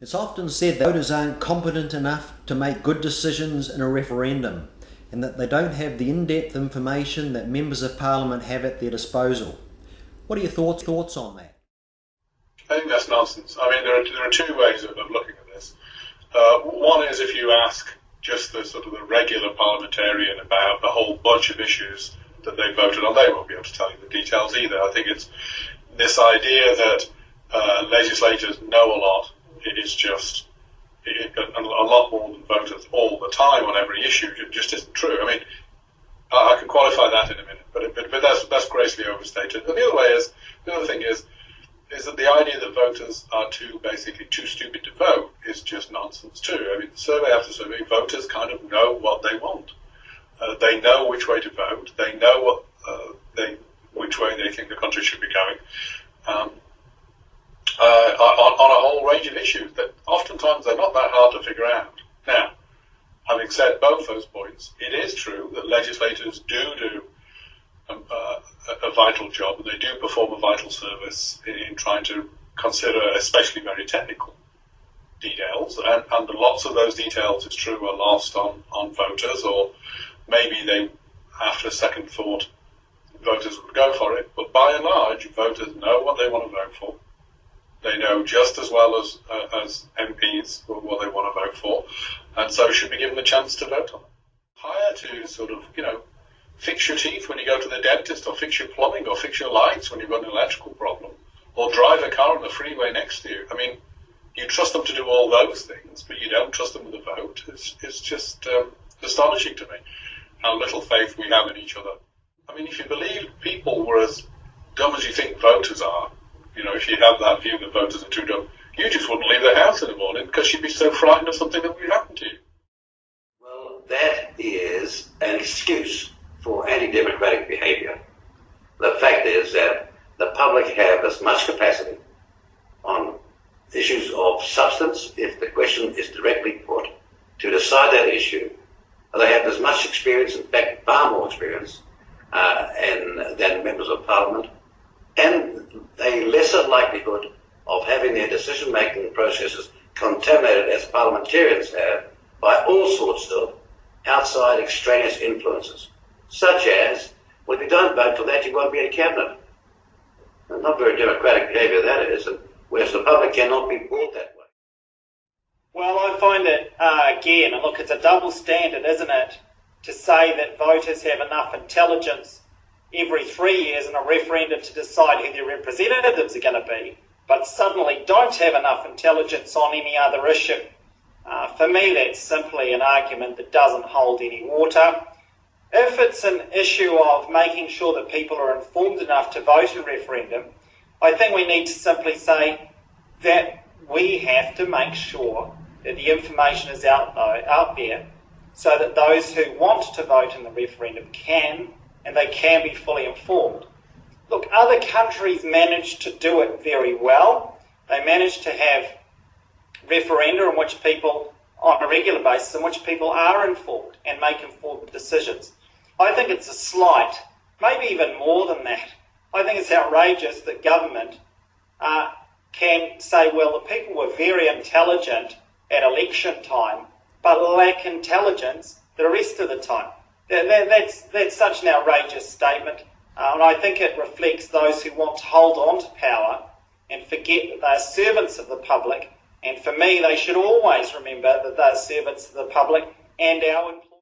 It's often said that voters aren't competent enough to make good decisions in a referendum and that they don't have the in-depth information that members of parliament have at their disposal. What are your thoughts on that? I think that's nonsense. I mean, there are two ways of looking at this. One is if you ask just the sort of the regular parliamentarian about the whole bunch of issues that they voted on, they won't be able to tell you the details either. I think it's this idea that legislators know a lot. It is just a lot more than voters all the time on every issue. It just isn't true. I mean, I can qualify that in a minute, but that's grossly overstated. And the other thing is that the idea that voters are basically too stupid to vote is just nonsense too. I mean, survey after survey, voters kind of know what they want. They know which way to vote. They know which way they think the country should be going. On a whole range of issues that oftentimes they're not that hard to figure out. Now, having said both those points, it is true that legislators do a vital job, and they do perform a vital service in trying to consider especially very technical details, and lots of those details, it's true, are lost on voters, or maybe they, after second thought, voters would go for it, but by and large, voters know what they want to vote for. They know just as well as MPs what they want to vote for, and so should be given a chance to vote on it. Hire to sort of, fix your teeth when you go to the dentist, or fix your plumbing, or fix your lights when you've got an electrical problem, or drive a car on the freeway next to you. I mean, you trust them to do all those things, but you don't trust them with a vote. It's just astonishing to me how little faith we have in each other. I mean, if you believe people were as dumb as you think voters are, if you have that view that voters are too dumb, you just wouldn't leave the house in the morning because you'd be so frightened of something that would happen to you. Well, that is an excuse for anti-democratic behaviour. The fact is that the public have as much capacity on issues of substance, if the question is directly put, to decide that issue. They have as much experience, in fact far more experience, than members of parliament, and a lesser likelihood of having their decision-making processes contaminated as parliamentarians have by all sorts of outside extraneous influences, such as, well, if you don't vote for that, you won't be in cabinet. And not very democratic behaviour that is, and whereas the public cannot be brought that way. Well, I find it, again, and look, it's a double standard, isn't it, to say that voters have enough intelligence every 3 years in a referendum to decide who their representatives are going to be, but suddenly don't have enough intelligence on any other issue. For me, that's simply an argument that doesn't hold any water. If it's an issue of making sure that people are informed enough to vote in a referendum, I think we need to simply say that we have to make sure that the information is out there so that those who want to vote in the referendum can, and they can be fully informed. Look, other countries manage to do it very well. They manage to have referenda in which people, on a regular basis, in which people are informed and make informed decisions. I think it's a slight, maybe even more than that. I think it's outrageous that government can say, well, the people were very intelligent at election time, but lack intelligence the rest of the time. That's such an outrageous statement, and I think it reflects those who want to hold on to power and forget that they're servants of the public, and for me they should always remember that they're servants of the public and our employees.